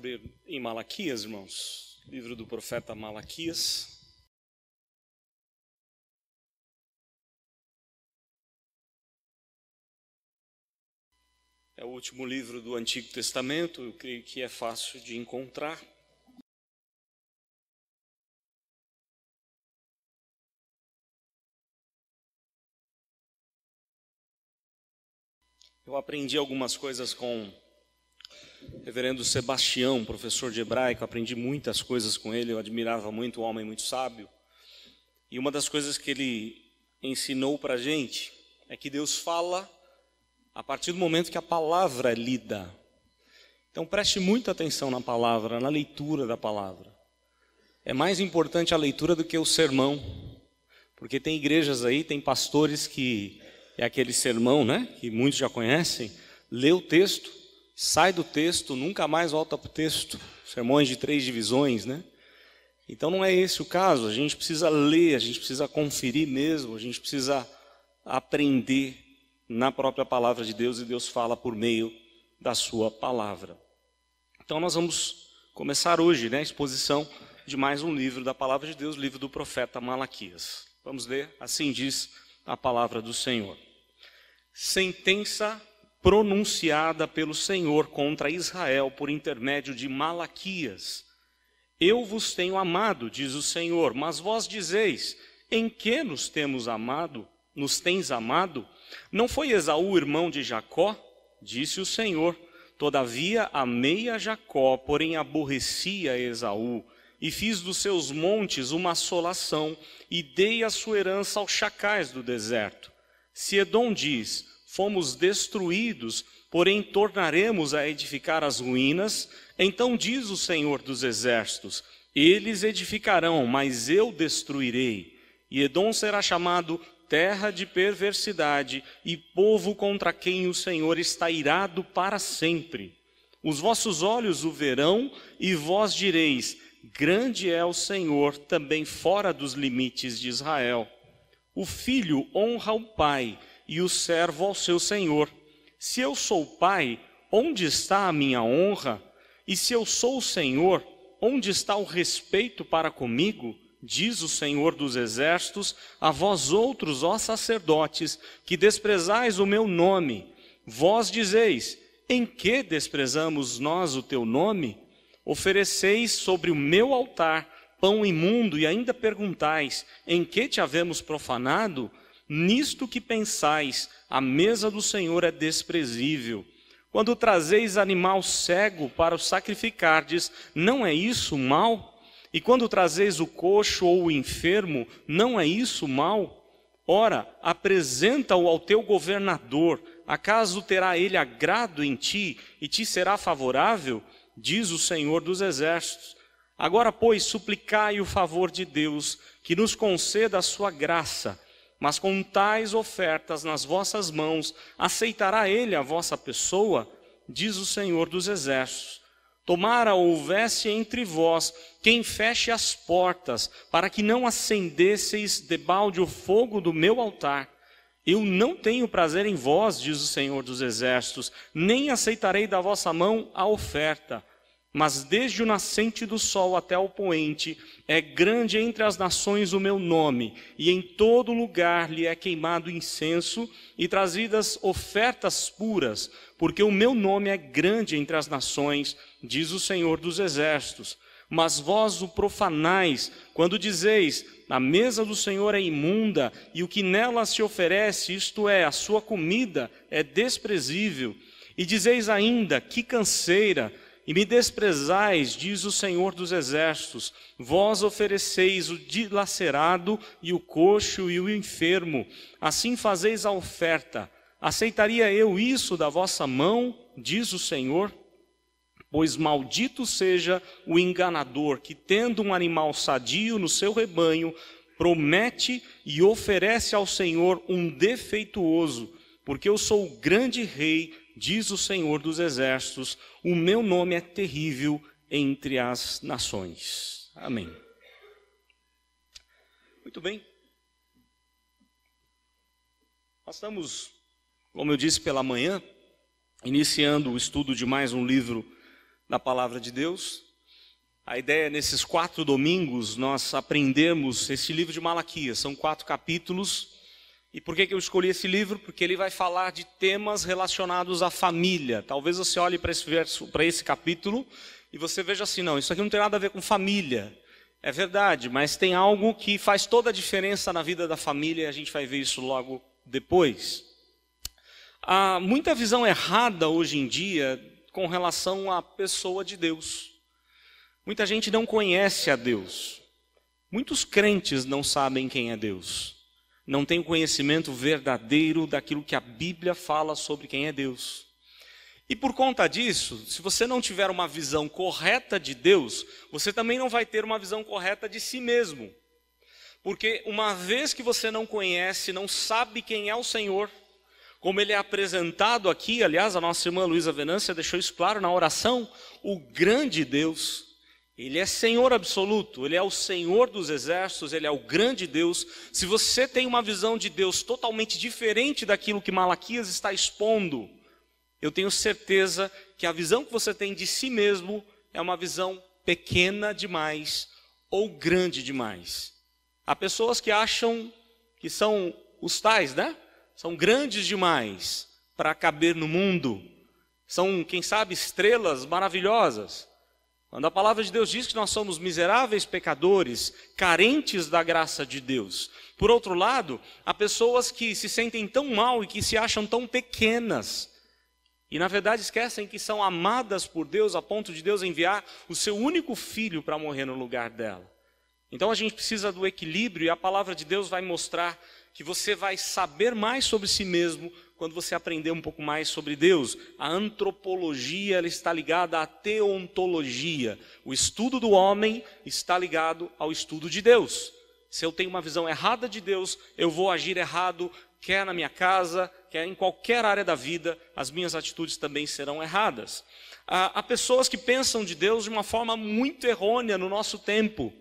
abrir em Malaquias, irmãos, livro do profeta Malaquias. É o último livro do Antigo Testamento, eu creio que é fácil de encontrar. Eu aprendi algumas coisas com o reverendo Sebastião, professor de hebraico, aprendi muitas coisas com ele, eu admirava muito, um homem muito sábio. E uma das coisas que ele ensinou para a gente é que Deus fala a partir do momento que a palavra é lida. Então preste muita atenção na palavra, na leitura da palavra. É mais importante a leitura do que o sermão, porque tem igrejas aí, tem pastores que é aquele sermão, né, que muitos já conhecem, lê o texto, sai do texto, nunca mais volta para o texto, sermões de 3 divisões, né? Então não é esse o caso, a gente precisa ler, a gente precisa conferir mesmo, a gente precisa aprender na própria palavra de Deus, e Deus fala por meio da sua palavra. Então nós vamos começar hoje, né, a exposição de mais um livro da palavra de Deus, o livro do profeta Malaquias. Vamos ler, assim diz a palavra do Senhor. Sentença pronunciada pelo Senhor contra Israel por intermédio de Malaquias. Eu vos tenho amado, diz o Senhor, mas vós dizeis, em que nos temos amado? Nos tens amado? Não foi Esaú irmão de Jacó? Disse o Senhor. Todavia amei a Jacó, porém aborreci a Esaú, e fiz dos seus montes uma assolação, e dei a sua herança aos chacais do deserto. Se Edom diz, fomos destruídos, porém tornaremos a edificar as ruínas, então diz o Senhor dos exércitos, eles edificarão, mas eu destruirei. E Edom será chamado terra de perversidade e povo contra quem o Senhor está irado para sempre. Os vossos olhos o verão e vós direis, grande é o Senhor, também fora dos limites de Israel. O filho honra o pai e o servo ao seu senhor. Se eu sou pai, onde está a minha honra? E se eu sou o Senhor, onde está o respeito para comigo? Diz o Senhor dos exércitos, a vós outros, ó sacerdotes, que desprezais o meu nome. Vós dizeis, em que desprezamos nós o teu nome? Ofereceis sobre o meu altar pão imundo e ainda perguntais, em que te havemos profanado? Nisto que pensais, a mesa do Senhor é desprezível. Quando trazeis animal cego para o sacrificardes, não é isso mal? E quando trazeis o coxo ou o enfermo, não é isso mal? Ora, apresenta-o ao teu governador, acaso terá ele agrado em ti e te será favorável? Diz o Senhor dos exércitos. Agora, pois, suplicai o favor de Deus, que nos conceda a sua graça, mas com tais ofertas nas vossas mãos, aceitará ele a vossa pessoa? Diz o Senhor dos exércitos. Tomara houvesse entre vós quem feche as portas, para que não acendesseis debalde o fogo do meu altar. Eu não tenho prazer em vós, diz o Senhor dos exércitos, nem aceitarei da vossa mão a oferta. Mas desde o nascente do sol até o poente, é grande entre as nações o meu nome, e em todo lugar lhe é queimado incenso e trazidas ofertas puras, porque o meu nome é grande entre as nações, diz o Senhor dos exércitos. Mas vós o profanais, quando dizeis, a mesa do Senhor é imunda, e o que nela se oferece, isto é, a sua comida, é desprezível. E dizeis ainda, que canseira, e me desprezais, diz o Senhor dos exércitos, vós ofereceis o dilacerado e o coxo e o enfermo, assim fazeis a oferta. Aceitaria eu isso da vossa mão, diz o Senhor? Pois maldito seja o enganador, que tendo um animal sadio no seu rebanho, promete e oferece ao Senhor um defeituoso, porque eu sou o grande rei, diz o Senhor dos exércitos, o meu nome é terrível entre as nações. Amém. Muito bem. Nós estamos, como eu disse pela manhã, iniciando o estudo de mais um livro da palavra de Deus. A ideia é, nesses 4 domingos, nós aprendemos esse livro de Malaquias. São 4 capítulos. E por que eu escolhi esse livro? Porque ele vai falar de temas relacionados à família. Talvez você olhe para esse verso, para esse capítulo, e você veja assim, não, isso aqui não tem nada a ver com família. É verdade, mas tem algo que faz toda a diferença na vida da família, e a gente vai ver isso logo depois. Há muita visão errada hoje em dia com relação à pessoa de Deus. Muita gente não conhece a Deus. Muitos crentes não sabem quem é Deus. Não tem o conhecimento verdadeiro daquilo que a Bíblia fala sobre quem é Deus. E por conta disso, se você não tiver uma visão correta de Deus, você também não vai ter uma visão correta de si mesmo. Porque uma vez que você não conhece, não sabe quem é o Senhor, como ele é apresentado aqui, aliás, a nossa irmã Luísa Venância deixou isso claro na oração, o grande Deus, ele é Senhor absoluto, ele é o Senhor dos exércitos, ele é o grande Deus. Se você tem uma visão de Deus totalmente diferente daquilo que Malaquias está expondo, eu tenho certeza que a visão que você tem de si mesmo é uma visão pequena demais ou grande demais. Há pessoas que acham que são os tais, né? São grandes demais para caber no mundo. São, quem sabe, estrelas maravilhosas. Quando a palavra de Deus diz que nós somos miseráveis pecadores, carentes da graça de Deus. Por outro lado, há pessoas que se sentem tão mal e que se acham tão pequenas. E na verdade esquecem que são amadas por Deus a ponto de Deus enviar o seu único filho para morrer no lugar dela. Então a gente precisa do equilíbrio e a palavra de Deus vai mostrar que você vai saber mais sobre si mesmo quando você aprender um pouco mais sobre Deus. A antropologia ela está ligada à teontologia. O estudo do homem está ligado ao estudo de Deus. Se eu tenho uma visão errada de Deus, eu vou agir errado, quer na minha casa, quer em qualquer área da vida, as minhas atitudes também serão erradas. Há pessoas que pensam de Deus de uma forma muito errônea no nosso tempo.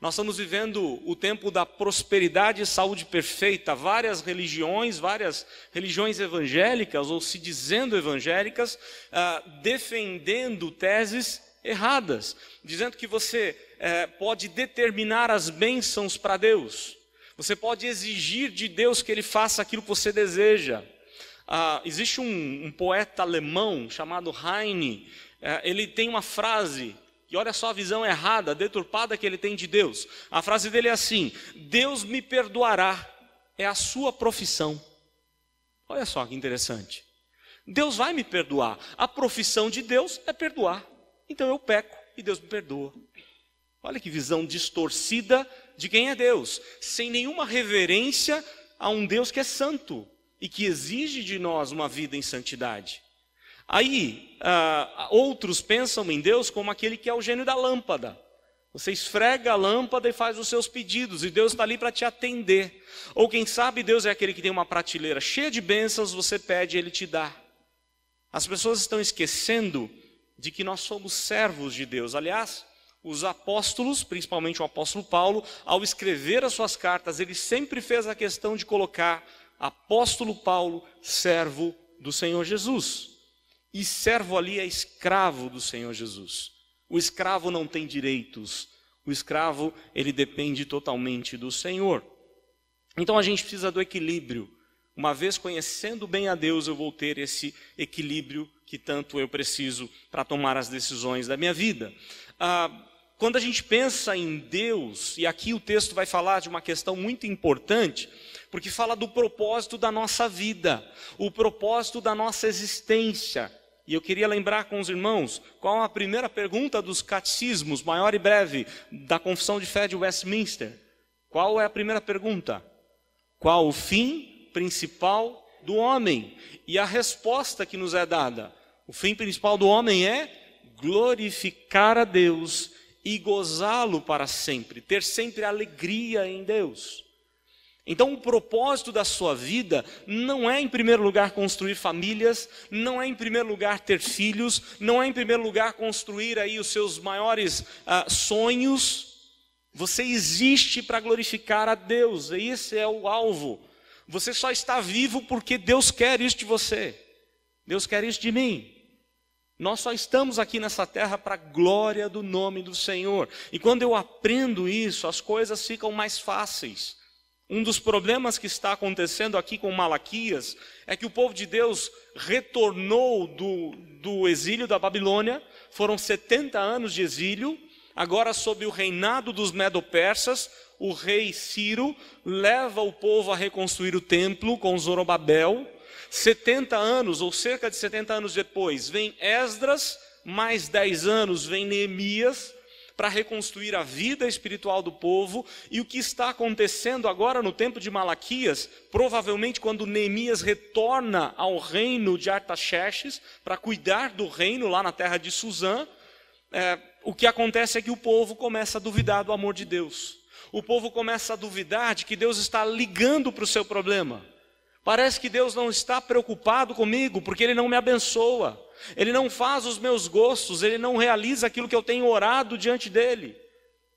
Nós estamos vivendo o tempo da prosperidade e saúde perfeita. Várias religiões evangélicas, ou se dizendo evangélicas, defendendo teses erradas, dizendo que você pode determinar as bênçãos para Deus. Você pode exigir de Deus que Ele faça aquilo que você deseja. Existe um poeta alemão chamado Heine, ele tem uma frase, e olha só a visão errada, deturpada que ele tem de Deus. A frase dele é assim: Deus me perdoará, é a sua profissão. Olha só que interessante. Deus vai me perdoar. A profissão de Deus é perdoar. Então eu peco e Deus me perdoa. Olha que visão distorcida de quem é Deus. Sem nenhuma reverência a um Deus que é santo e que exige de nós uma vida em santidade. Aí, outros pensam em Deus como aquele que é o gênio da lâmpada. Você esfrega a lâmpada e faz os seus pedidos, e Deus está ali para te atender. Ou quem sabe Deus é aquele que tem uma prateleira cheia de bênçãos, você pede e Ele te dá. As pessoas estão esquecendo de que nós somos servos de Deus. Aliás, os apóstolos, principalmente o apóstolo Paulo, ao escrever as suas cartas, ele sempre fez a questão de colocar apóstolo Paulo, servo do Senhor Jesus. E servo ali é escravo do Senhor Jesus. O escravo não tem direitos. O escravo, ele depende totalmente do Senhor. Então a gente precisa do equilíbrio. Uma vez conhecendo bem a Deus, eu vou ter esse equilíbrio que tanto eu preciso para tomar as decisões da minha vida. Quando a gente pensa em Deus, e aqui o texto vai falar de uma questão muito importante, porque fala do propósito da nossa vida, o propósito da nossa existência. E eu queria lembrar com os irmãos, qual a primeira pergunta dos catecismos, maior e breve, da Confissão de Fé de Westminster? Qual é a primeira pergunta? Qual o fim principal do homem? E a resposta que nos é dada: o fim principal do homem é glorificar a Deus e gozá-lo para sempre, ter sempre alegria em Deus. Então o propósito da sua vida não é em primeiro lugar construir famílias, não é em primeiro lugar ter filhos, não é em primeiro lugar construir aí os seus maiores sonhos. Você existe para glorificar a Deus, e esse é o alvo. Você só está vivo porque Deus quer isso de você, Deus quer isso de mim. Nós só estamos aqui nessa terra para a glória do nome do Senhor. E quando eu aprendo isso, as coisas ficam mais fáceis. Um dos problemas que está acontecendo aqui com Malaquias é que o povo de Deus retornou do exílio da Babilônia. Foram 70 anos de exílio. Agora, sob o reinado dos Medo-Persas, o rei Ciro leva o povo a reconstruir o templo com Zorobabel. 70 anos, ou cerca de 70 anos depois, vem Esdras, mais 10 anos vem Neemias, para reconstruir a vida espiritual do povo. E o que está acontecendo agora no tempo de Malaquias, provavelmente quando Neemias retorna ao reino de Artaxerxes, para cuidar do reino lá na terra de Suzã, o que acontece é que o povo começa a duvidar do amor de Deus. O povo começa a duvidar de que Deus está ligando para o seu problema. Parece que Deus não está preocupado comigo, porque Ele não me abençoa. Ele não faz os meus gostos, Ele não realiza aquilo que eu tenho orado diante dEle.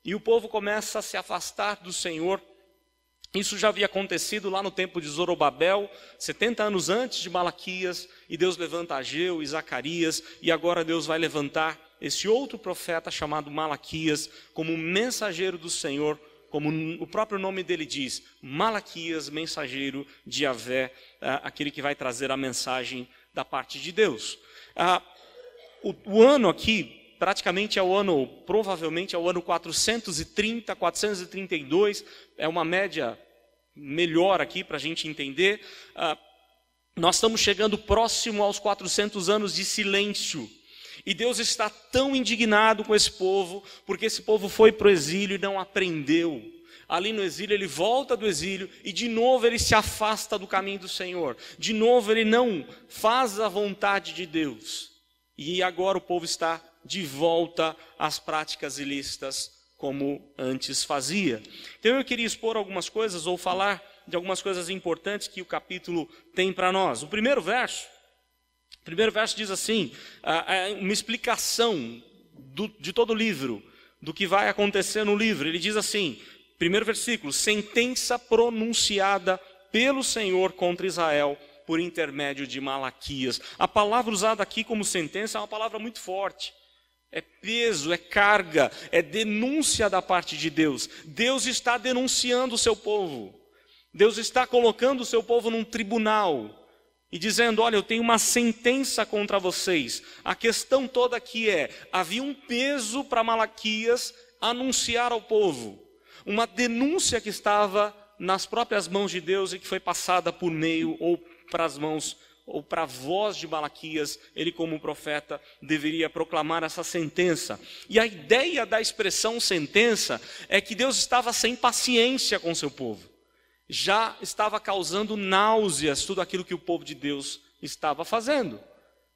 E o povo começa a se afastar do Senhor. Isso já havia acontecido lá no tempo de Zorobabel, 70 anos antes de Malaquias, e Deus levanta Ageu e Zacarias, e agora Deus vai levantar esse outro profeta chamado Malaquias como mensageiro do Senhor, como o próprio nome dele diz, Malaquias, mensageiro de Yahvé, aquele que vai trazer a mensagem da parte de Deus. O ano aqui, praticamente é o ano, provavelmente é o ano 430, 432, é uma média melhor aqui para a gente entender. Nós estamos chegando próximo aos 400 anos de silêncio. E Deus está tão indignado com esse povo, porque esse povo foi para o exílio e não aprendeu. Ali no exílio, ele volta do exílio e de novo ele se afasta do caminho do Senhor. De novo ele não faz a vontade de Deus. E agora o povo está de volta às práticas ilícitas como antes fazia. Então eu queria expor algumas coisas ou falar de algumas coisas importantes que o capítulo tem para nós. O primeiro verso diz assim, uma explicação de todo o livro, do que vai acontecer no livro. Ele diz assim, primeiro versículo, sentença pronunciada pelo Senhor contra Israel por intermédio de Malaquias. A palavra usada aqui como sentença é uma palavra muito forte. É peso, é carga, é denúncia da parte de Deus. Deus está denunciando o seu povo. Deus está colocando o seu povo num tribunal e dizendo, olha, eu tenho uma sentença contra vocês. A questão toda aqui havia um peso para Malaquias anunciar ao povo. Uma denúncia que estava nas próprias mãos de Deus e que foi passada por meio ou para as mãos ou para a voz de Malaquias. Ele, como profeta, deveria proclamar essa sentença. E a ideia da expressão sentença é que Deus estava sem paciência com o seu povo. Já estava causando náuseas tudo aquilo que o povo de Deus estava fazendo.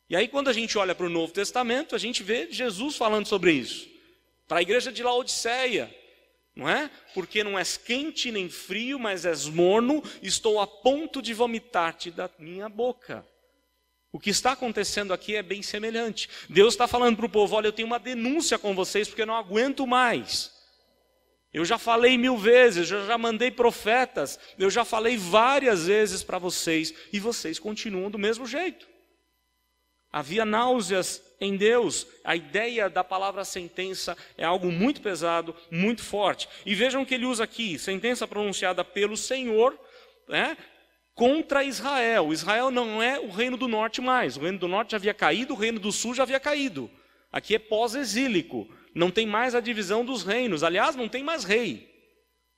E aí quando a gente olha para o Novo Testamento, a gente vê Jesus falando sobre isso. Para a igreja de Laodiceia, não é? Porque não és quente nem frio, mas és morno, estou a ponto de vomitar-te da minha boca. O que está acontecendo aqui é bem semelhante. Deus está falando para o povo, olha, eu tenho uma denúncia com vocês porque eu não aguento mais. Eu já falei 1000 vezes, eu já mandei profetas, eu já falei várias vezes para vocês, e vocês continuam do mesmo jeito. Havia náuseas em Deus. A ideia da palavra sentença é algo muito pesado, muito forte. E vejam que ele usa aqui, sentença pronunciada pelo Senhor, contra Israel. Israel não é o reino do norte mais. O reino do norte já havia caído, o reino do sul já havia caído. Aqui é pós-exílico. Não tem mais a divisão dos reinos. Aliás, não tem mais rei.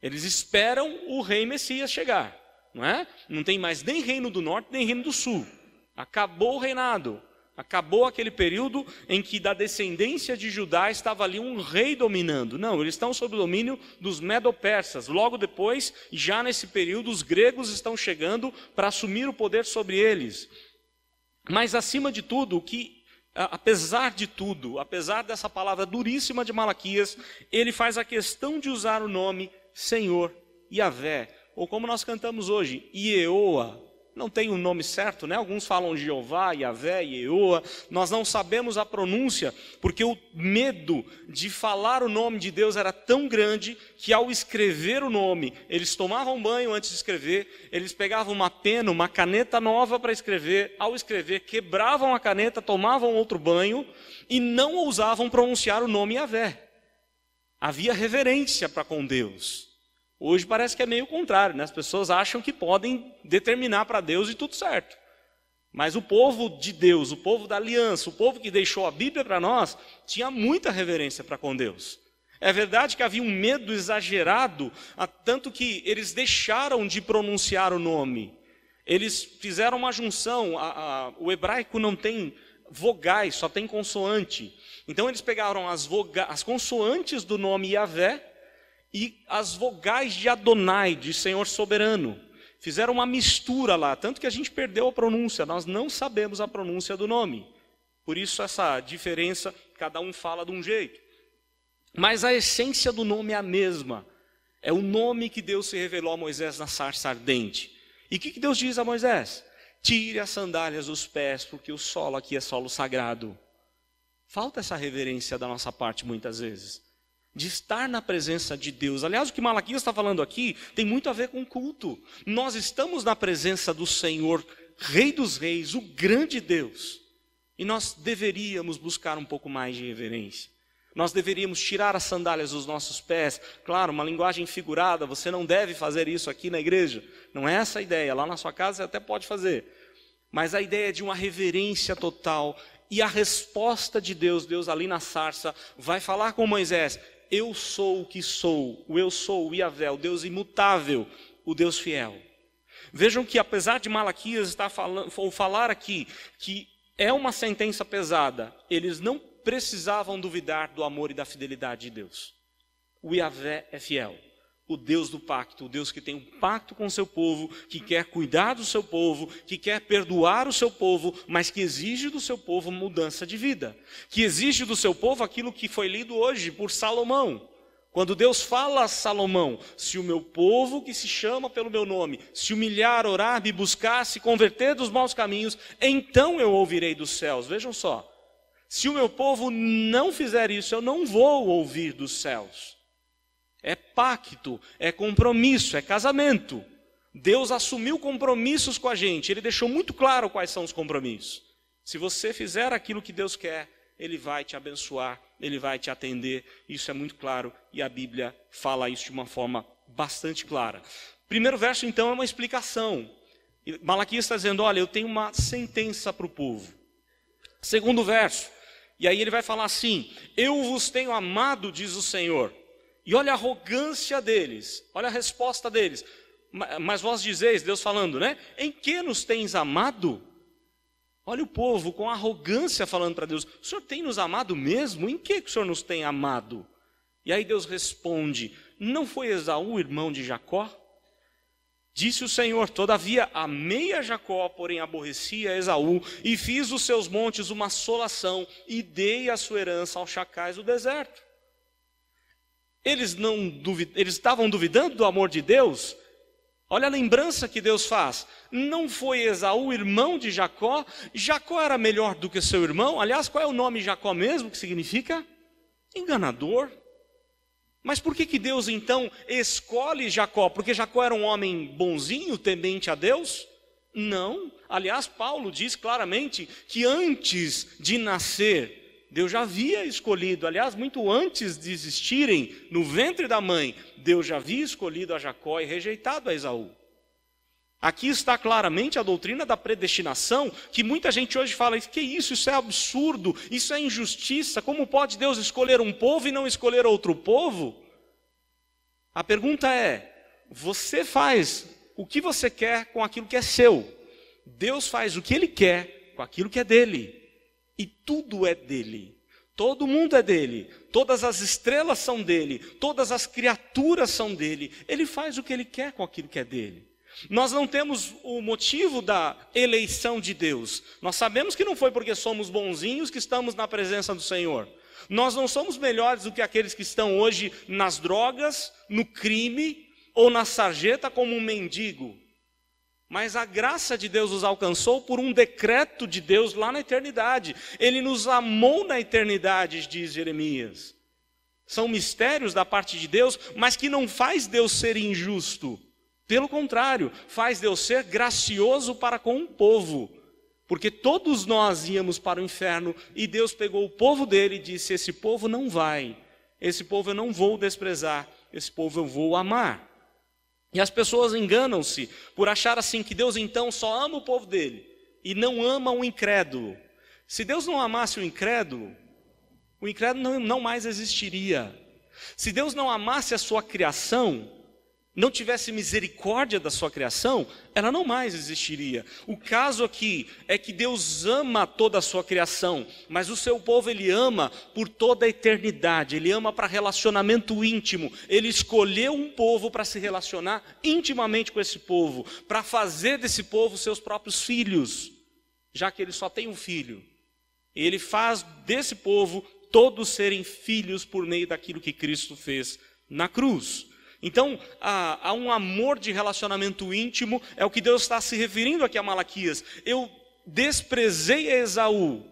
Eles esperam o rei Messias chegar. Não é? Não tem mais nem reino do norte, nem reino do sul. Acabou o reinado. Acabou aquele período em que da descendência de Judá estava ali um rei dominando. Não, eles estão sob o domínio dos Medo-Persas. Logo depois, já nesse período, os gregos estão chegando para assumir o poder sobre eles. Mas acima de tudo, apesar de tudo, apesar dessa palavra duríssima de Malaquias, ele faz a questão de usar o nome Senhor, Yahvé, ou como nós cantamos hoje, Ieoa, não tem o nome certo, né? Alguns falam Jeová, Yahvé, Yehoa. Nós não sabemos a pronúncia, porque o medo de falar o nome de Deus era tão grande que ao escrever o nome, eles tomavam banho antes de escrever, eles pegavam uma pena, uma caneta nova para escrever, ao escrever, quebravam a caneta, tomavam outro banho e não ousavam pronunciar o nome Yahvé. Havia reverência para com Deus. Hoje parece que é meio contrário, né? As pessoas acham que podem determinar para Deus e tudo certo. Mas o povo de Deus, o povo da aliança, o povo que deixou a Bíblia para nós, tinha muita reverência para com Deus. É verdade que havia um medo exagerado, tanto que eles deixaram de pronunciar o nome. Eles fizeram uma junção, o hebraico não tem vogais, só tem consoante. Então eles pegaram as consoantes do nome Yahvé, e as vogais de Adonai, de Senhor soberano. Fizeram uma mistura lá, tanto que a gente perdeu a pronúncia, nós não sabemos a pronúncia do nome. Por isso essa diferença, cada um fala de um jeito. Mas a essência do nome é a mesma. É o nome que Deus se revelou a Moisés na sarça ardente. E o que Deus diz a Moisés? Tire as sandálias dos pés, porque o solo aqui é solo sagrado. Falta essa reverência da nossa parte muitas vezes. De estar na presença de Deus. Aliás, o que Malaquias está falando aqui tem muito a ver com culto. Nós estamos na presença do Senhor, Rei dos Reis, o grande Deus. E nós deveríamos buscar um pouco mais de reverência. Nós deveríamos tirar as sandálias dos nossos pés. Claro, uma linguagem figurada, você não deve fazer isso aqui na igreja. Não é essa a ideia. Lá na sua casa você até pode fazer. Mas a ideia é de uma reverência total. E a resposta de Deus, Deus ali na sarça, vai falar com Moisés: eu sou o que sou, o eu sou, o Yahvé, o Deus imutável, o Deus fiel. Vejam que apesar de Malaquias estar falar aqui que é uma sentença pesada, eles não precisavam duvidar do amor e da fidelidade de Deus. O Yahvé é fiel, o Deus do pacto, o Deus que tem um pacto com o seu povo, que quer cuidar do seu povo, que quer perdoar o seu povo, mas que exige do seu povo mudança de vida, que exige do seu povo aquilo que foi lido hoje por Salomão. Quando Deus fala a Salomão: se o meu povo que se chama pelo meu nome se humilhar, orar, me buscar, se converter dos maus caminhos, então eu ouvirei dos céus. Vejam só, se o meu povo não fizer isso, eu não vou ouvir dos céus. É pacto, é compromisso, é casamento. Deus assumiu compromissos com a gente, Ele deixou muito claro quais são os compromissos. Se você fizer aquilo que Deus quer, Ele vai te abençoar, Ele vai te atender. Isso é muito claro e a Bíblia fala isso de uma forma bastante clara. Primeiro verso então é uma explicação. Malaquias está dizendo: olha, eu tenho uma sentença para o povo. Segundo verso, e aí ele vai falar assim: eu vos tenho amado, diz o Senhor. E olha a arrogância deles, olha a resposta deles. Mas vós dizeis, Deus falando, né? Em que nos tens amado? Olha o povo com arrogância falando para Deus: o Senhor tem nos amado mesmo? Em que o Senhor nos tem amado? E aí Deus responde: não foi Esaú irmão de Jacó? Disse o Senhor: todavia amei a Jacó, porém aborreci a Esaú, e fiz dos seus montes uma assolação, e dei a sua herança aos chacais do deserto. Eles estavam duvidando do amor de Deus? Olha a lembrança que Deus faz. Não foi Esaú irmão de Jacó? Jacó era melhor do que seu irmão? Aliás, qual é o nome Jacó mesmo, que significa? Enganador. Mas por que Deus então escolhe Jacó? Porque Jacó era um homem bonzinho, temente a Deus? Não. Aliás, Paulo diz claramente que antes de nascer, Deus já havia escolhido, aliás, muito antes de existirem no ventre da mãe, Deus já havia escolhido a Jacó e rejeitado a Esaú. Aqui está claramente a doutrina da predestinação, que muita gente hoje fala: que isso é absurdo, isso é injustiça, como pode Deus escolher um povo e não escolher outro povo? A pergunta é: você faz o que você quer com aquilo que é seu. Deus faz o que Ele quer com aquilo que é dele. E tudo é dele, todo mundo é dele, todas as estrelas são dele, todas as criaturas são dele. Ele faz o que Ele quer com aquilo que é dele. Nós não temos o motivo da eleição de Deus. Nós sabemos que não foi porque somos bonzinhos que estamos na presença do Senhor. Nós não somos melhores do que aqueles que estão hoje nas drogas, no crime ou na sarjeta como um mendigo. Mas a graça de Deus nos alcançou por um decreto de Deus lá na eternidade. Ele nos amou na eternidade, diz Jeremias. São mistérios da parte de Deus, mas que não faz Deus ser injusto. Pelo contrário, faz Deus ser gracioso para com um povo. Porque todos nós íamos para o inferno e Deus pegou o povo dele e disse: esse povo não vai, esse povo eu não vou desprezar, esse povo eu vou amar. E as pessoas enganam-se por achar assim que Deus então só ama o povo dele e não ama o incrédulo. Se Deus não amasse o incrédulo não mais existiria. Se Deus não amasse a sua criação, não tivesse misericórdia da sua criação, ela não mais existiria. O caso aqui é que Deus ama toda a sua criação, mas o seu povo ele ama por toda a eternidade, ele ama para relacionamento íntimo. Ele escolheu um povo para se relacionar intimamente com esse povo, para fazer desse povo seus próprios filhos, já que ele só tem um filho. Ele faz desse povo todos serem filhos por meio daquilo que Cristo fez na cruz. Então, há um amor de relacionamento íntimo, é o que Deus está se referindo aqui a Malaquias. Eu desprezei a Esaú,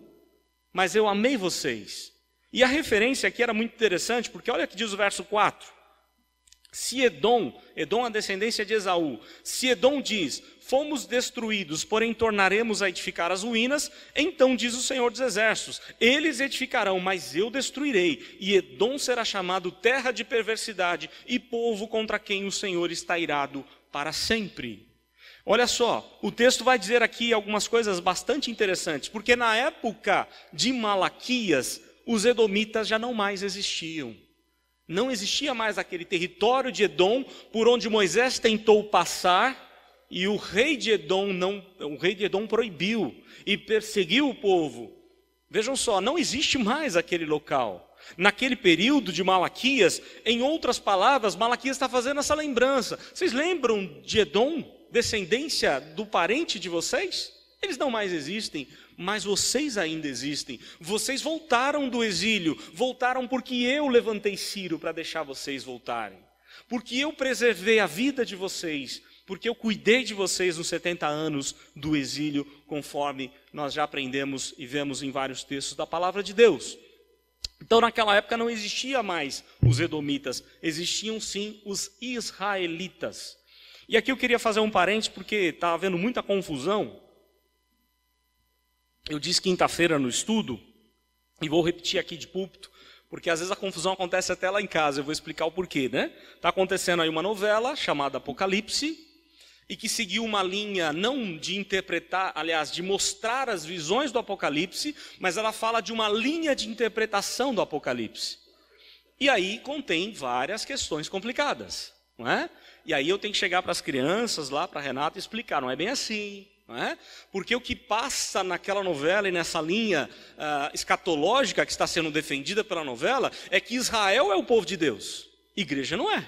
mas eu amei vocês. E a referência aqui era muito interessante, porque olha o que diz o verso 4. Se Edom é a descendência de Esaú, se Edom diz: fomos destruídos, porém tornaremos a edificar as ruínas, então diz o Senhor dos Exércitos: eles edificarão, mas eu destruirei, e Edom será chamado terra de perversidade e povo contra quem o Senhor está irado para sempre. Olha só, o texto vai dizer aqui algumas coisas bastante interessantes, porque na época de Malaquias, os edomitas já não mais existiam. Não existia mais aquele território de Edom por onde Moisés tentou passar, e o rei de Edom proibiu e perseguiu o povo. Vejam só, não existe mais aquele local. Naquele período de Malaquias, em outras palavras, Malaquias está fazendo essa lembrança. Vocês lembram de Edom, descendência do parente de vocês? Eles não mais existem, mas vocês ainda existem. Vocês voltaram do exílio, voltaram porque eu levantei Ciro para deixar vocês voltarem. Porque eu preservei a vida de vocês, porque eu cuidei de vocês nos 70 anos do exílio, conforme nós já aprendemos e vemos em vários textos da palavra de Deus. Então naquela época não existia mais os edomitas, existiam sim os israelitas. E aqui eu queria fazer um parênteses, porque estava havendo muita confusão. Eu disse quinta-feira no estudo, e vou repetir aqui de púlpito, porque às vezes a confusão acontece até lá em casa, eu vou explicar o porquê, né? Está acontecendo aí uma novela chamada Apocalipse, e que seguiu uma linha não de interpretar, aliás, de mostrar as visões do Apocalipse, mas ela fala de uma linha de interpretação do Apocalipse. E aí contém várias questões complicadas, não é? E aí eu tenho que chegar para as crianças lá, para a Renata, e explicar, não é bem assim. Não é? Porque o que passa naquela novela e nessa linha escatológica que está sendo defendida pela novela é que Israel é o povo de Deus, igreja não é.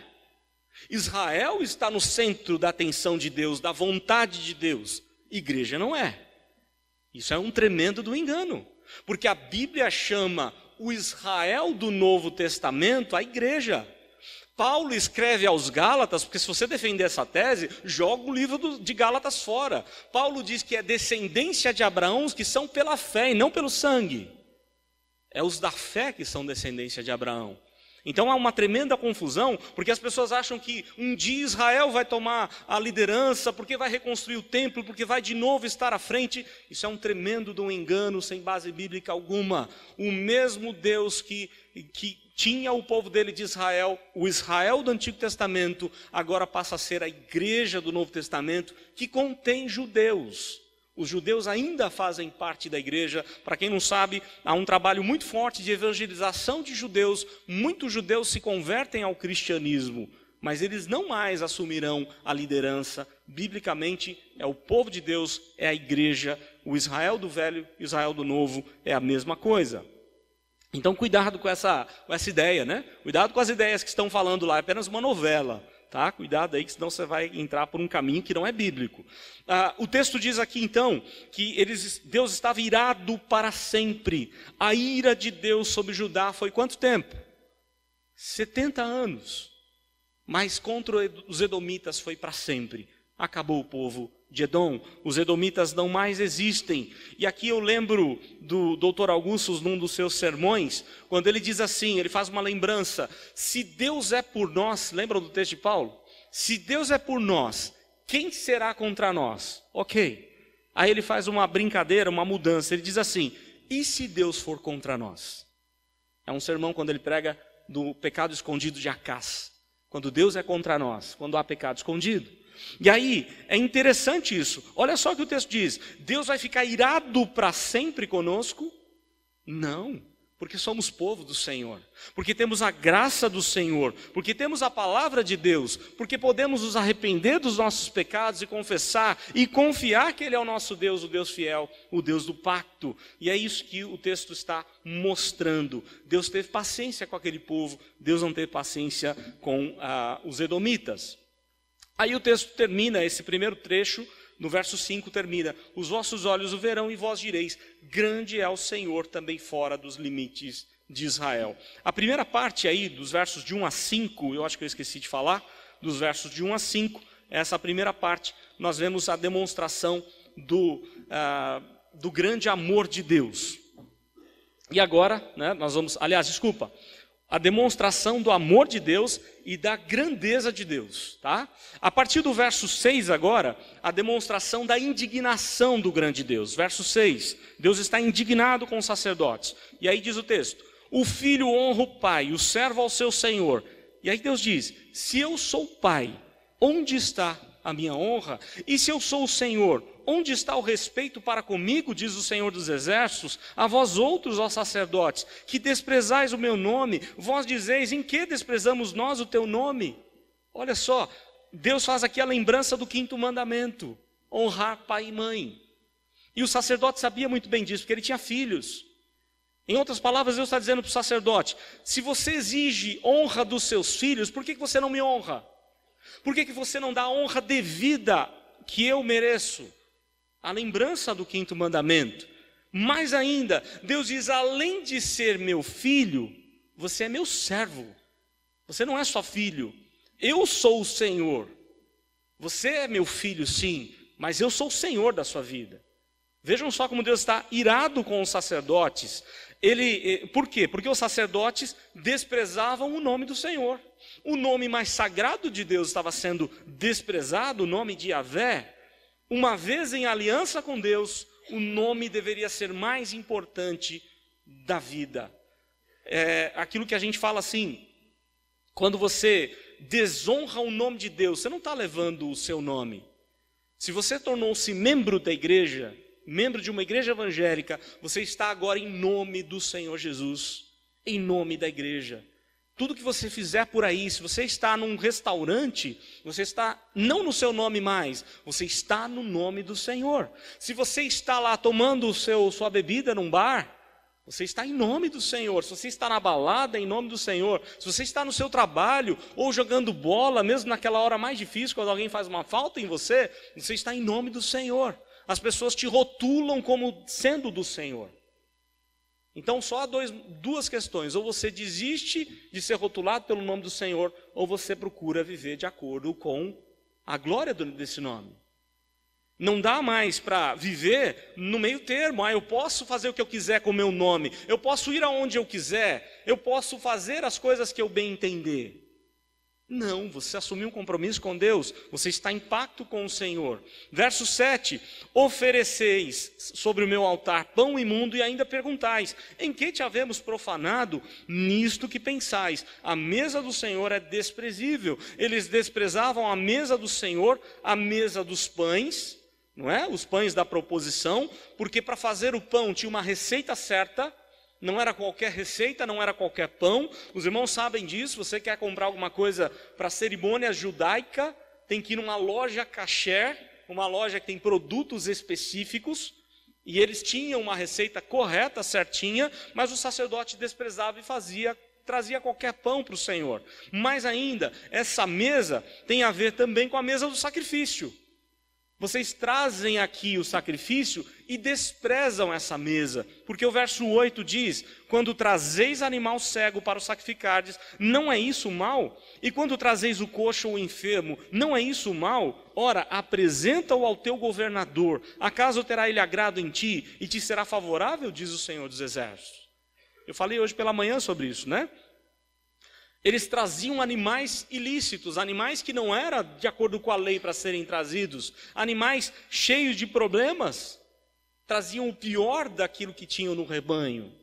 Israel está no centro da atenção de Deus, da vontade de Deus, igreja não é. Isso é um tremendo do engano, porque a Bíblia chama o Israel do Novo Testamento a igreja. Paulo escreve aos Gálatas, porque se você defender essa tese, joga o livro de Gálatas fora. Paulo diz que é descendência de Abraão os que são pela fé e não pelo sangue. É os da fé que são descendência de Abraão. Então há uma tremenda confusão, porque as pessoas acham que um dia Israel vai tomar a liderança, porque vai reconstruir o templo, porque vai de novo estar à frente. Isso é um tremendo de um engano, sem base bíblica alguma. O mesmo Deus que tinha o povo dele de Israel, o Israel do Antigo Testamento, agora passa a ser a igreja do Novo Testamento, que contém judeus. Os judeus ainda fazem parte da igreja. Para quem não sabe, há um trabalho muito forte de evangelização de judeus. Muitos judeus se convertem ao cristianismo, mas eles não mais assumirão a liderança. Biblicamente, é o povo de Deus, é a igreja. O Israel do Velho e o Israel do Novo é a mesma coisa. Então, cuidado com essa ideia, né? Cuidado com as ideias que estão falando lá, é apenas uma novela, tá? Cuidado aí, que senão você vai entrar por um caminho que não é bíblico. O texto diz aqui, então, que Deus estava irado para sempre. A ira de Deus sobre Judá foi quanto tempo? 70 anos. Mas contra os edomitas foi para sempre. Acabou o povo de Edom. Os edomitas não mais existem. E aqui eu lembro do Dr. Augustus, num dos seus sermões, quando ele diz assim, ele faz uma lembrança: se Deus é por nós, lembram do texto de Paulo? Se Deus é por nós, quem será contra nós? Ok. Aí ele faz uma brincadeira, uma mudança. Ele diz assim: e se Deus for contra nós? É um sermão quando ele prega do pecado escondido de Acás. Quando Deus é contra nós, quando há pecado escondido. E aí, é interessante isso. Olha só o que o texto diz: Deus vai ficar irado para sempre conosco? Não, porque somos povo do Senhor, porque temos a graça do Senhor, porque temos a palavra de Deus, porque podemos nos arrepender dos nossos pecados e confessar e confiar que Ele é o nosso Deus, o Deus fiel, o Deus do pacto. E é isso que o texto está mostrando. Deus teve paciência com aquele povo, Deus não teve paciência com os edomitas. Aí o texto termina, esse primeiro trecho, no verso 5 termina: os vossos olhos o verão e vós direis, grande é o Senhor também fora dos limites de Israel. A primeira parte aí, dos versos de 1 a 5, eu acho que eu esqueci de falar, dos versos de 1 a 5, essa primeira parte, nós vemos a demonstração do grande amor de Deus. E agora, né, nós vamos, a demonstração do amor de Deus e da grandeza de Deus, tá? A partir do verso 6 agora, a demonstração da indignação do grande Deus. Verso 6, Deus está indignado com os sacerdotes. E aí diz o texto: o filho honra o pai, o servo ao seu senhor. E aí Deus diz: se eu sou pai, onde está a minha honra? E se eu sou o Senhor, onde está o respeito para comigo, diz o Senhor dos Exércitos? A vós outros, ó sacerdotes, que desprezais o meu nome, vós dizeis: em que desprezamos nós o teu nome? Olha só, Deus faz aqui a lembrança do 5º mandamento: honrar pai e mãe. E o sacerdote sabia muito bem disso, porque ele tinha filhos. Em outras palavras, Deus está dizendo para o sacerdote: se você exige honra dos seus filhos, por que você não me honra? Por que você não dá a honra devida que eu mereço? A lembrança do 5º mandamento. Mais ainda, Deus diz: além de ser meu filho, você é meu servo. Você não é só filho. Eu sou o Senhor. Você é meu filho, sim, mas eu sou o Senhor da sua vida. Vejam só como Deus está irado com os sacerdotes. Por quê? Porque os sacerdotes desprezavam o nome do Senhor. O nome mais sagrado de Deus estava sendo desprezado, o nome de Yahvé. Uma vez em aliança com Deus, o nome deveria ser mais importante da vida. É aquilo que a gente fala assim: quando você desonra o nome de Deus, você não está levando o seu nome. Se você tornou-se membro da igreja, membro de uma igreja evangélica, você está agora em nome do Senhor Jesus, em nome da igreja. Tudo que você fizer por aí, se você está num restaurante, você está não no seu nome mais, você está no nome do Senhor. Se você está lá tomando sua bebida num bar, você está em nome do Senhor. Se você está na balada, em nome do Senhor. Se você está no seu trabalho, ou jogando bola, mesmo naquela hora mais difícil, quando alguém faz uma falta em você, você está em nome do Senhor. As pessoas te rotulam como sendo do Senhor. Então só há duas questões: ou você desiste de ser rotulado pelo nome do Senhor, ou você procura viver de acordo com a glória desse nome. Não dá mais para viver no meio termo: eu posso fazer o que eu quiser com o meu nome, eu posso ir aonde eu quiser, eu posso fazer as coisas que eu bem entender. Não, você assumiu um compromisso com Deus, você está em pacto com o Senhor. Verso 7, ofereceis sobre o meu altar pão imundo e ainda perguntais: em que te havemos profanado? Nisto que pensais, a mesa do Senhor é desprezível. Eles desprezavam a mesa do Senhor, a mesa dos pães, não é? Os pães da proposição, porque para fazer o pão tinha uma receita certa. Não era qualquer receita, não era qualquer pão. Os irmãos sabem disso. Você quer comprar alguma coisa para cerimônia judaica, tem que ir numa loja kasher, uma loja que tem produtos específicos, e eles tinham uma receita correta, certinha, mas o sacerdote desprezava e trazia qualquer pão para o Senhor. Mais ainda, essa mesa tem a ver também com a mesa do sacrifício. Vocês trazem aqui o sacrifício e desprezam essa mesa. Porque o verso 8 diz: quando trazeis animal cego para o sacrificardes, não é isso mal? E quando trazeis o coxo ou o enfermo, não é isso mal? Ora, apresenta-o ao teu governador. Acaso terá ele agrado em ti e te será favorável, diz o Senhor dos Exércitos. Eu falei hoje pela manhã sobre isso, né? Eles traziam animais ilícitos, animais que não eram de acordo com a lei para serem trazidos, animais cheios de problemas, traziam o pior daquilo que tinham no rebanho.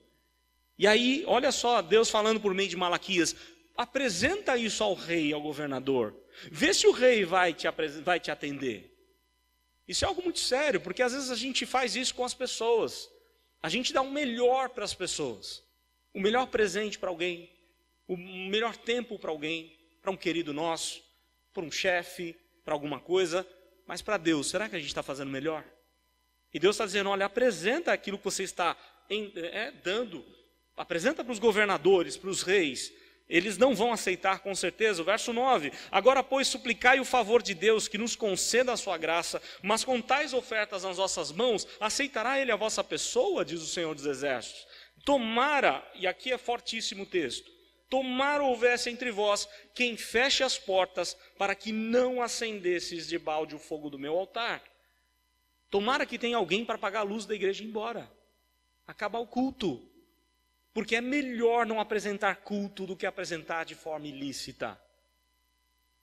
E aí, olha só, Deus falando por meio de Malaquias: apresenta isso ao rei, ao governador, vê se o rei vai te atender. Isso é algo muito sério, porque às vezes a gente faz isso com as pessoas, a gente dá o melhor para as pessoas, o melhor presente para alguém, o melhor tempo para alguém, para um querido nosso, para um chefe, para alguma coisa, mas para Deus, será que a gente está fazendo melhor? E Deus está dizendo: olha, apresenta aquilo que você está dando, apresenta para os governadores, para os reis, eles não vão aceitar com certeza. O verso 9: agora, pois, suplicai o favor de Deus, que nos conceda a sua graça, mas com tais ofertas nas vossas mãos, aceitará ele a vossa pessoa, diz o Senhor dos Exércitos. Tomara, e aqui é fortíssimo o texto, tomara houvesse entre vós quem feche as portas, para que não acendesses de balde o fogo do meu altar. Tomara que tenha alguém para apagar a luz da igreja e ir embora, acabar o culto, porque é melhor não apresentar culto do que apresentar de forma ilícita.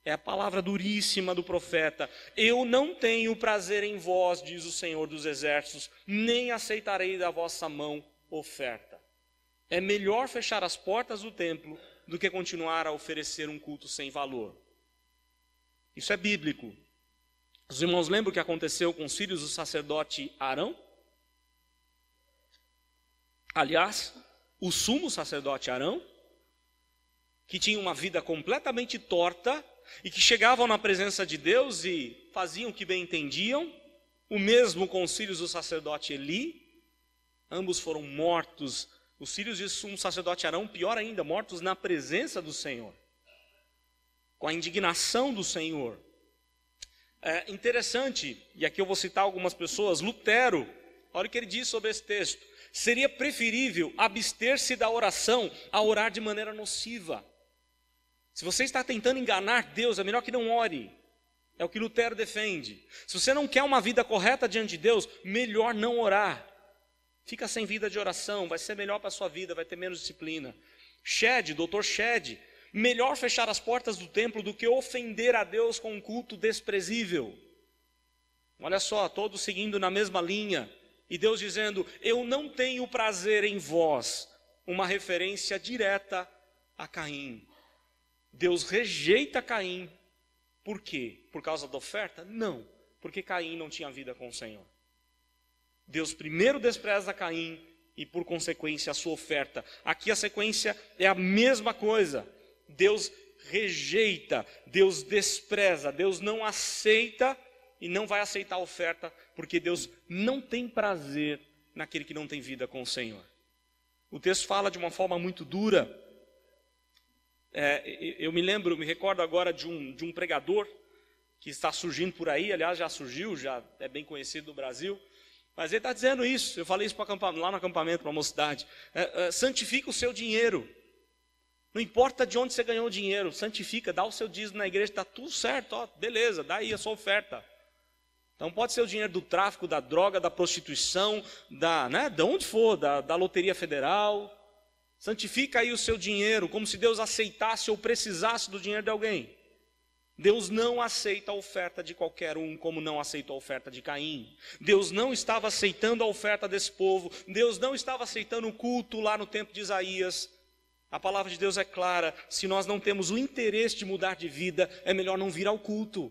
É a palavra duríssima do profeta: eu não tenho prazer em vós, diz o Senhor dos Exércitos, nem aceitarei da vossa mão oferta. É melhor fechar as portas do templo do que continuar a oferecer um culto sem valor. Isso é bíblico. Os irmãos lembram o que aconteceu com os filhos do sacerdote Arão? Aliás, o sumo sacerdote Arão, que tinha uma vida completamente torta e que chegavam na presença de Deus e faziam o que bem entendiam, o mesmo com os filhos do sacerdote Eli, ambos foram mortos. Os filhos de sumo sacerdote Arão, pior ainda, mortos na presença do Senhor, com a indignação do Senhor. É interessante, e aqui eu vou citar algumas pessoas. Lutero, olha o que ele diz sobre esse texto: seria preferível abster-se da oração a orar de maneira nociva. Se você está tentando enganar Deus, é melhor que não ore. É o que Lutero defende. Se você não quer uma vida correta diante de Deus, melhor não orar. Fica sem vida de oração, vai ser melhor para a sua vida, vai ter menos disciplina. Shedd, Dr. Shedd: melhor fechar as portas do templo do que ofender a Deus com um culto desprezível. Olha só, todos seguindo na mesma linha. E Deus dizendo: eu não tenho prazer em vós. Uma referência direta a Caim. Deus rejeita Caim. Por quê? Por causa da oferta? Não, porque Caim não tinha vida com o Senhor. Deus primeiro despreza Caim e, por consequência, a sua oferta. Aqui a sequência é a mesma coisa. Deus rejeita, Deus despreza, Deus não aceita e não vai aceitar a oferta, porque Deus não tem prazer naquele que não tem vida com o Senhor. O texto fala de uma forma muito dura. Eu me recordo agora de um pregador que está surgindo por aí, aliás já surgiu, já é bem conhecido no Brasil, mas ele está dizendo isso. Eu falei isso lá no acampamento para a mocidade: santifica o seu dinheiro. Não importa de onde você ganhou o dinheiro, santifica, dá o seu dízimo na igreja, está tudo certo, ó, beleza, dá aí a sua oferta. Então pode ser o dinheiro do tráfico, da droga, da prostituição, de onde for, da loteria federal. Santifica aí o seu dinheiro, como se Deus aceitasse ou precisasse do dinheiro de alguém. Deus não aceita a oferta de qualquer um, como não aceitou a oferta de Caim. Deus não estava aceitando a oferta desse povo. Deus não estava aceitando o culto lá no tempo de Isaías. A palavra de Deus é clara: se nós não temos o interesse de mudar de vida, é melhor não vir ao culto.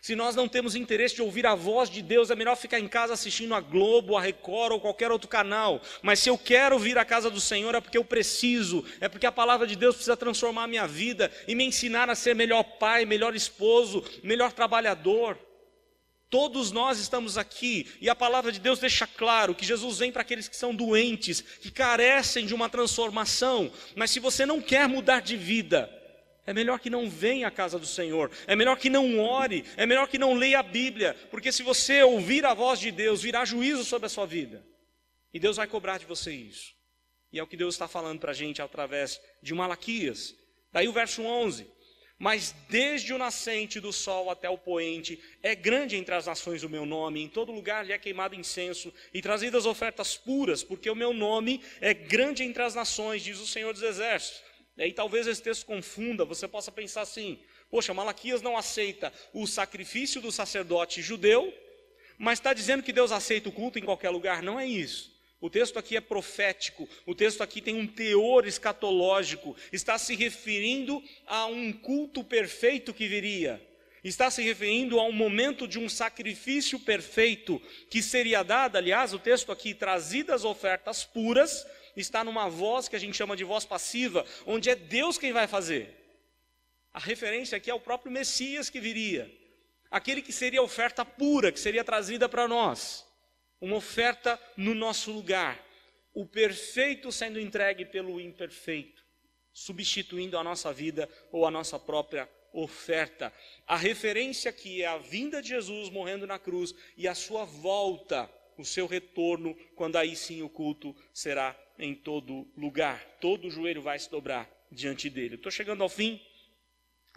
Se nós não temos interesse de ouvir a voz de Deus, é melhor ficar em casa assistindo a Globo, a Record ou qualquer outro canal. Mas se eu quero vir à casa do Senhor, é porque eu preciso, é porque a palavra de Deus precisa transformar a minha vida e me ensinar a ser melhor pai, melhor esposo, melhor trabalhador. Todos nós estamos aqui e a palavra de Deus deixa claro que Jesus vem para aqueles que são doentes, que carecem de uma transformação. Mas se você não quer mudar de vida, É melhor que não venha à casa do Senhor, é melhor que não ore, é melhor que não leia a Bíblia, porque se você ouvir a voz de Deus, virá juízo sobre a sua vida, e Deus vai cobrar de você isso. E é o que Deus está falando para a gente através de Malaquias. Daí o verso 11: mas desde o nascente do sol até o poente, é grande entre as nações o meu nome, em todo lugar lhe é queimado incenso, e trazidas ofertas puras, porque o meu nome é grande entre as nações, diz o Senhor dos Exércitos. E aí talvez esse texto confunda, você possa pensar assim: poxa, Malaquias não aceita o sacrifício do sacerdote judeu, mas está dizendo que Deus aceita o culto em qualquer lugar. Não é isso. O texto aqui é profético, o texto aqui tem um teor escatológico, está se referindo a um culto perfeito que viria, está se referindo a um momento de um sacrifício perfeito que seria dado. Aliás, o texto aqui, trazidas ofertas puras, está numa voz que a gente chama de voz passiva, onde é Deus quem vai fazer. A referência aqui é o próprio Messias que viria, aquele que seria a oferta pura, que seria trazida para nós, uma oferta no nosso lugar, o perfeito sendo entregue pelo imperfeito, substituindo a nossa vida ou a nossa própria oferta. A referência aqui é a vinda de Jesus morrendo na cruz e a sua volta, o seu retorno, quando aí sim o culto será em todo lugar, todo joelho vai se dobrar diante dele. Estou chegando ao fim,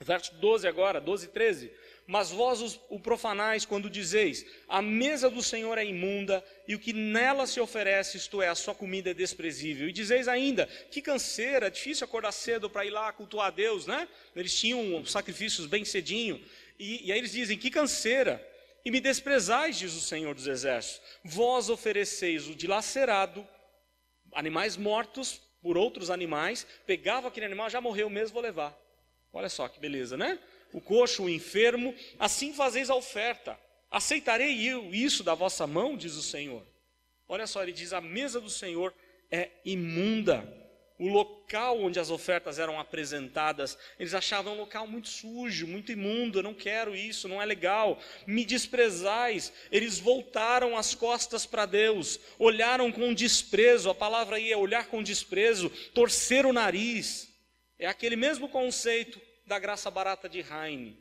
verso 12 agora, 12 e 13. Mas vós o profanais quando dizeis: a mesa do Senhor é imunda, e o que nela se oferece, isto é, a sua comida é desprezível. E dizeis ainda: que canseira, é difícil acordar cedo para ir lá cultuar a Deus, né? Eles tinham sacrifícios bem cedinho, e aí eles dizem: que canseira, e me desprezais, diz o Senhor dos Exércitos. Vós ofereceis o dilacerado, animais mortos por outros animais, pegava aquele animal, já morreu mesmo, vou levar. Olha só que beleza, né? O coxo, o enfermo, assim fazeis a oferta. Aceitarei eu isso da vossa mão, diz o Senhor. Olha só, ele diz: a mesa do Senhor é imunda. O local onde as ofertas eram apresentadas, eles achavam um local muito sujo, muito imundo. Eu não quero isso, não é legal. Me desprezais. Eles voltaram as costas para Deus, olharam com desprezo. A palavra aí é olhar com desprezo, torcer o nariz. É aquele mesmo conceito da graça barata de Heine.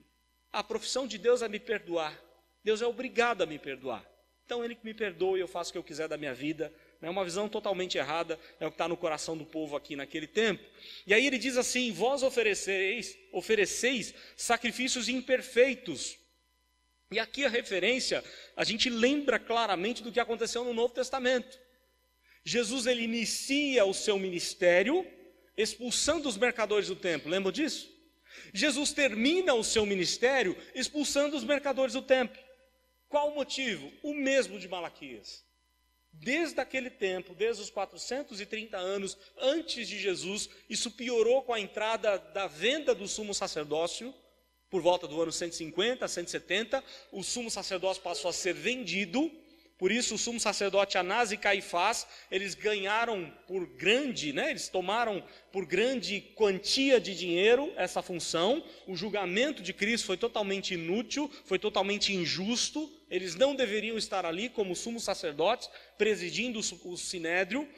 A profissão de Deus é me perdoar. Deus é obrigado a me perdoar. Então Ele que me perdoa e eu faço o que eu quiser da minha vida. É uma visão totalmente errada, é o que está no coração do povo aqui naquele tempo. E aí ele diz assim: vós ofereceis sacrifícios imperfeitos. E aqui a referência, a gente lembra claramente do que aconteceu no Novo Testamento. Jesus, ele inicia o seu ministério expulsando os mercadores do templo, lembram disso? Jesus termina o seu ministério expulsando os mercadores do templo. Qual o motivo? O mesmo de Malaquias. Desde aquele tempo, desde os 430 anos antes de Jesus, isso piorou com a entrada da venda do sumo sacerdócio, por volta do ano 150, 170, o sumo sacerdócio passou a ser vendido. Por isso o sumo sacerdote Anás e Caifás, eles ganharam por grande, eles tomaram por grande quantia de dinheiro essa função. O julgamento de Cristo foi totalmente inútil, foi totalmente injusto. Eles não deveriam estar ali como sumos sacerdotes, presidindo o sinédrio,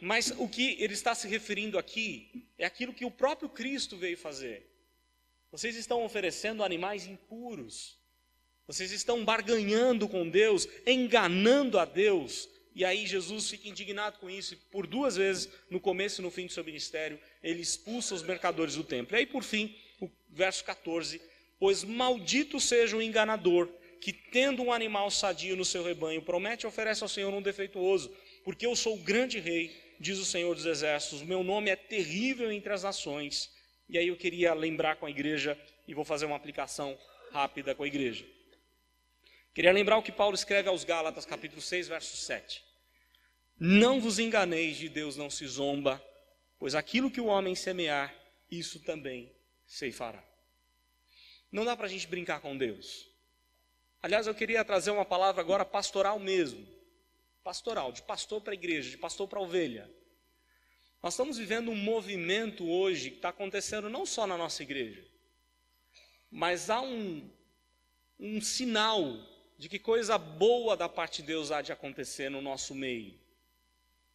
Mas o que ele está se referindo aqui é aquilo que o próprio Cristo veio fazer. Vocês estão oferecendo animais impuros. Vocês estão barganhando com Deus, enganando a Deus. E aí Jesus fica indignado com isso, e por duas vezes, no começo e no fim do seu ministério, ele expulsa os mercadores do templo. E aí, por fim, o verso 14: pois maldito seja o enganador, que tendo um animal sadio no seu rebanho, promete e oferece ao Senhor um defeituoso, porque eu sou o grande rei, diz o Senhor dos Exércitos, o meu nome é terrível entre as nações. E aí eu queria lembrar com a igreja, e vou fazer uma aplicação rápida com a igreja. Queria lembrar o que Paulo escreve aos Gálatas, capítulo 6, verso 7. Não vos enganeis, de Deus não se zomba, pois aquilo que o homem semear, isso também ceifará. Não dá para a gente brincar com Deus. Aliás, eu queria trazer uma palavra agora pastoral mesmo. Pastoral, de pastor para a igreja, de pastor para a ovelha. Nós estamos vivendo um movimento hoje que está acontecendo não só na nossa igreja, mas há um sinal de que coisa boa da parte de Deus há de acontecer no nosso meio.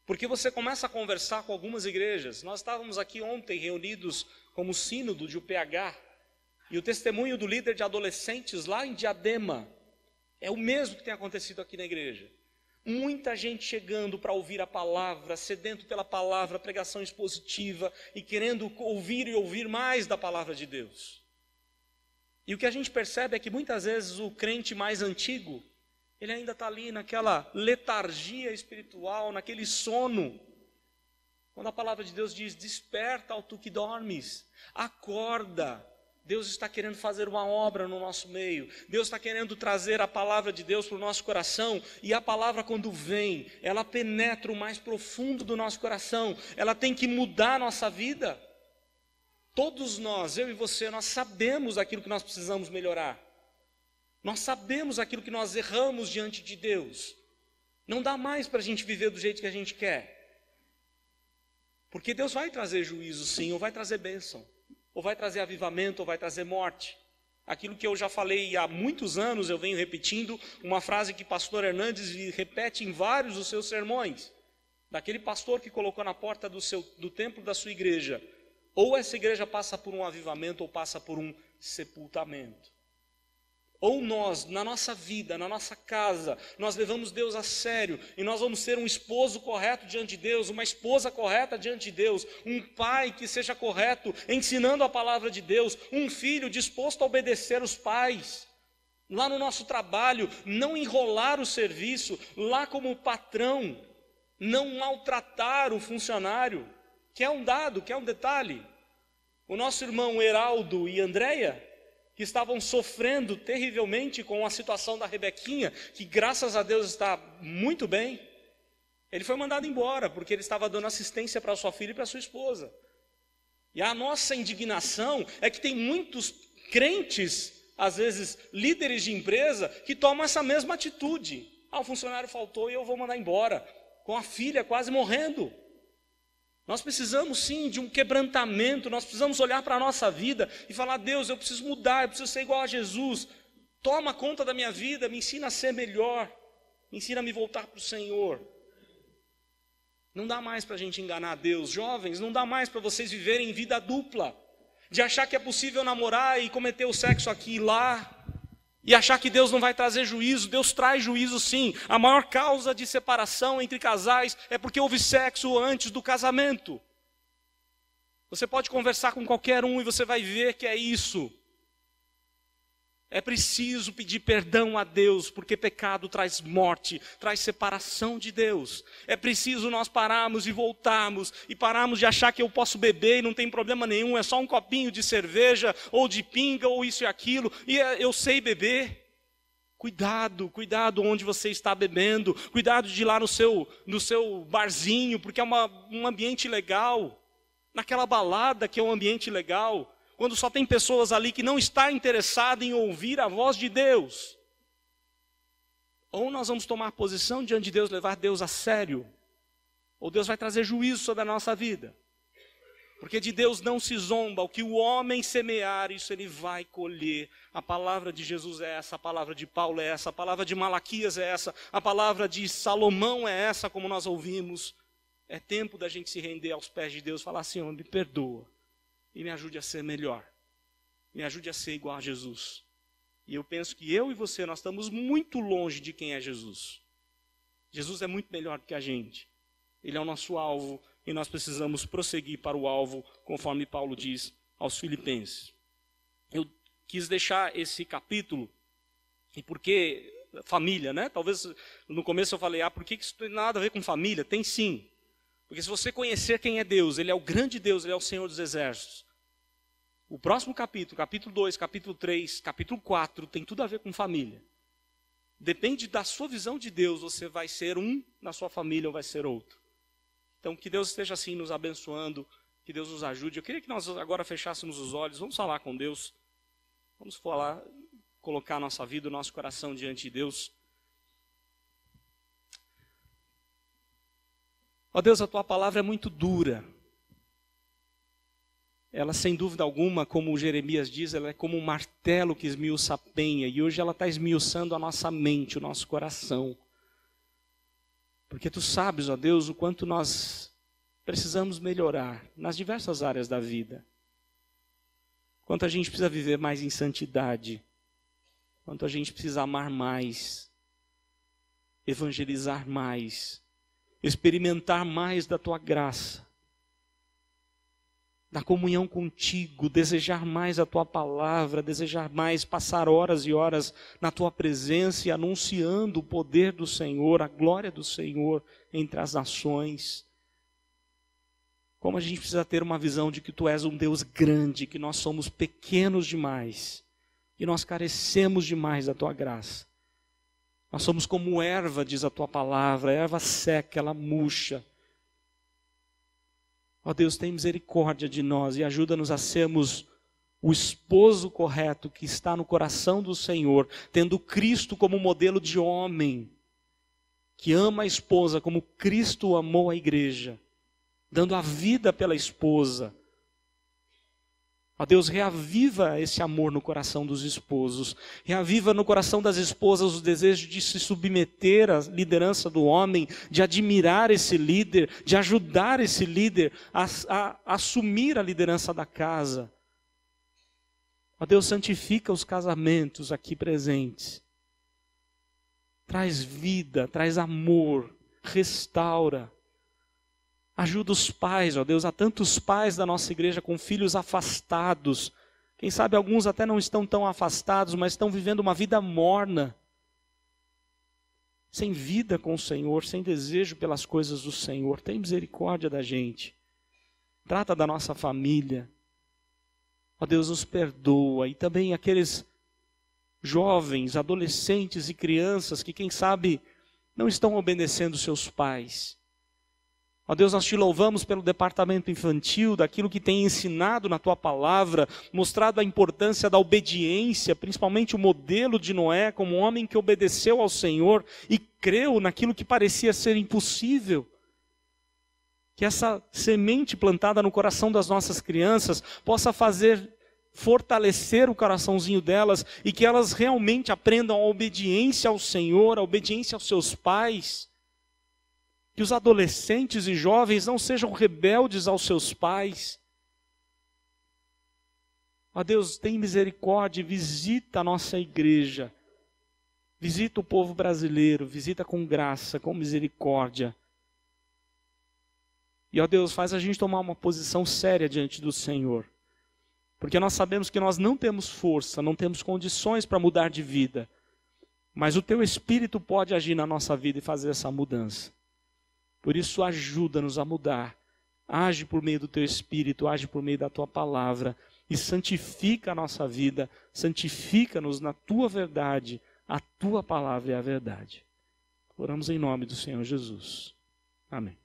Porque você começa a conversar com algumas igrejas. Nós estávamos aqui ontem reunidos como o sínodo de UPH, e o testemunho do líder de adolescentes lá em Diadema é o mesmo que tem acontecido aqui na igreja. Muita gente chegando para ouvir a palavra, sedento pela palavra, pregação expositiva e querendo ouvir e ouvir mais da palavra de Deus. E o que a gente percebe é que muitas vezes o crente mais antigo, ele ainda está ali naquela letargia espiritual, naquele sono. Quando a palavra de Deus diz, desperta ao tu que dormes, acorda. Deus está querendo fazer uma obra no nosso meio. Deus está querendo trazer a palavra de Deus para o nosso coração. E a palavra, quando vem, ela penetra o mais profundo do nosso coração. Ela tem que mudar a nossa vida. Todos nós, eu e você, nós sabemos aquilo que nós precisamos melhorar. Nós sabemos aquilo que nós erramos diante de Deus. Não dá mais para a gente viver do jeito que a gente quer. Porque Deus vai trazer juízo, sim, ou vai trazer bênção. Ou vai trazer avivamento, ou vai trazer morte. Aquilo que eu já falei há muitos anos, eu venho repetindo, uma frase que pastor Hernandes repete em vários dos seus sermões. Daquele pastor que colocou na porta do templo da sua igreja. Ou essa igreja passa por um avivamento, ou passa por um sepultamento. Ou nós, na nossa vida, na nossa casa, nós levamos Deus a sério e nós vamos ser um esposo correto diante de Deus, uma esposa correta diante de Deus, um pai que seja correto, ensinando a palavra de Deus, um filho disposto a obedecer os pais. Lá no nosso trabalho, não enrolar o serviço, lá como patrão, não maltratar o funcionário, que é um dado, que é um detalhe. O nosso irmão Heraldo e Andréia, que estavam sofrendo terrivelmente com a situação da Rebequinha, que graças a Deus está muito bem, ele foi mandado embora, porque ele estava dando assistência para sua filha e para sua esposa. E a nossa indignação é que tem muitos crentes, às vezes líderes de empresa, que tomam essa mesma atitude. O funcionário faltou e eu vou mandar embora, com a filha quase morrendo. Nós precisamos sim de um quebrantamento, nós precisamos olhar para a nossa vida e falar, Deus, eu preciso mudar, eu preciso ser igual a Jesus, toma conta da minha vida, me ensina a ser melhor, me ensina a me voltar para o Senhor. Não dá mais para a gente enganar Deus, jovens, não dá mais para vocês viverem vida dupla, de achar que é possível namorar e cometer o sexo aqui e lá, e achar que Deus não vai trazer juízo. Deus traz juízo sim. A maior causa de separação entre casais é porque houve sexo antes do casamento. Você pode conversar com qualquer um e você vai ver que é isso. É preciso pedir perdão a Deus, porque pecado traz morte, traz separação de Deus. É preciso nós pararmos e voltarmos, e pararmos de achar que eu posso beber e não tem problema nenhum, é só um copinho de cerveja, ou de pinga, ou isso e aquilo, e eu sei beber. Cuidado, cuidado onde você está bebendo, cuidado de ir lá no seu barzinho, porque é um ambiente legal, naquela balada que é um ambiente legal, quando só tem pessoas ali que não estão interessadas em ouvir a voz de Deus. Ou nós vamos tomar posição diante de Deus, levar Deus a sério, ou Deus vai trazer juízo sobre a nossa vida. Porque de Deus não se zomba, o que o homem semear, isso ele vai colher. A palavra de Jesus é essa, a palavra de Paulo é essa, a palavra de Malaquias é essa, a palavra de Salomão é essa, como nós ouvimos. É tempo da gente se render aos pés de Deus, falar, Senhor, me perdoa. E me ajude a ser melhor. Me ajude a ser igual a Jesus. E eu penso que eu e você, nós estamos muito longe de quem é Jesus. Jesus é muito melhor do que a gente. Ele é o nosso alvo e nós precisamos prosseguir para o alvo, conforme Paulo diz aos Filipenses. Eu quis deixar esse capítulo, e porque família, né? Talvez no começo eu falei, por que isso tem nada a ver com família? Tem sim. Porque se você conhecer quem é Deus, Ele é o grande Deus, Ele é o Senhor dos Exércitos. O próximo capítulo, capítulo 2, capítulo 3, capítulo 4, tem tudo a ver com família. Depende da sua visão de Deus, você vai ser um na sua família ou vai ser outro. Então que Deus esteja assim nos abençoando, que Deus nos ajude. Eu queria que nós agora fechássemos os olhos, vamos falar com Deus. Vamos falar, colocar a nossa vida, o nosso coração diante de Deus. Ó Deus, a Tua palavra é muito dura. Ela, sem dúvida alguma, como Jeremias diz, ela é como um martelo que esmiuça a penha. E hoje ela está esmiuçando a nossa mente, o nosso coração. Porque Tu sabes, ó Deus, o quanto nós precisamos melhorar nas diversas áreas da vida. Quanto a gente precisa viver mais em santidade. Quanto a gente precisa amar mais. Evangelizar mais. Experimentar mais da tua graça. Da comunhão contigo, desejar mais a tua palavra, desejar mais passar horas e horas na tua presença e anunciando o poder do Senhor, a glória do Senhor entre as nações. Como a gente precisa ter uma visão de que tu és um Deus grande, que nós somos pequenos demais, que nós carecemos demais da tua graça. Nós somos como erva, diz a tua palavra, erva seca, ela murcha. Ó Deus, tem misericórdia de nós e ajuda-nos a sermos o esposo correto que está no coração do Senhor, tendo Cristo como modelo de homem, que ama a esposa como Cristo amou a igreja, dando a vida pela esposa. Ó Deus, reaviva esse amor no coração dos esposos, reaviva no coração das esposas o desejo de se submeter à liderança do homem, de admirar esse líder, de ajudar esse líder a assumir a liderança da casa. Ó Deus, santifica os casamentos aqui presentes, traz vida, traz amor, restaura. Ajuda os pais, ó Deus, há tantos pais da nossa igreja com filhos afastados. Quem sabe alguns até não estão tão afastados, mas estão vivendo uma vida morna. Sem vida com o Senhor, sem desejo pelas coisas do Senhor. Tem misericórdia da gente. Trata da nossa família. Ó Deus, nos perdoa. E também aqueles jovens, adolescentes e crianças que, quem sabe, não estão obedecendo seus pais. Ó Deus, nós te louvamos pelo departamento infantil, daquilo que tem ensinado na tua palavra, mostrado a importância da obediência, principalmente o modelo de Noé como um homem que obedeceu ao Senhor e creu naquilo que parecia ser impossível. Que essa semente plantada no coração das nossas crianças possa fortalecer o coraçãozinho delas e que elas realmente aprendam a obediência ao Senhor, a obediência aos seus pais. Que os adolescentes e jovens não sejam rebeldes aos seus pais. Ó Deus, tem misericórdia e visita a nossa igreja. Visita o povo brasileiro, visita com graça, com misericórdia. E ó Deus, faz a gente tomar uma posição séria diante do Senhor. Porque nós sabemos que nós não temos força, não temos condições para mudar de vida. Mas o teu Espírito pode agir na nossa vida e fazer essa mudança. Por isso ajuda-nos a mudar. Age por meio do teu Espírito, age por meio da tua palavra. E santifica a nossa vida, santifica-nos na tua verdade. A tua palavra é a verdade. Oramos em nome do Senhor Jesus. Amém.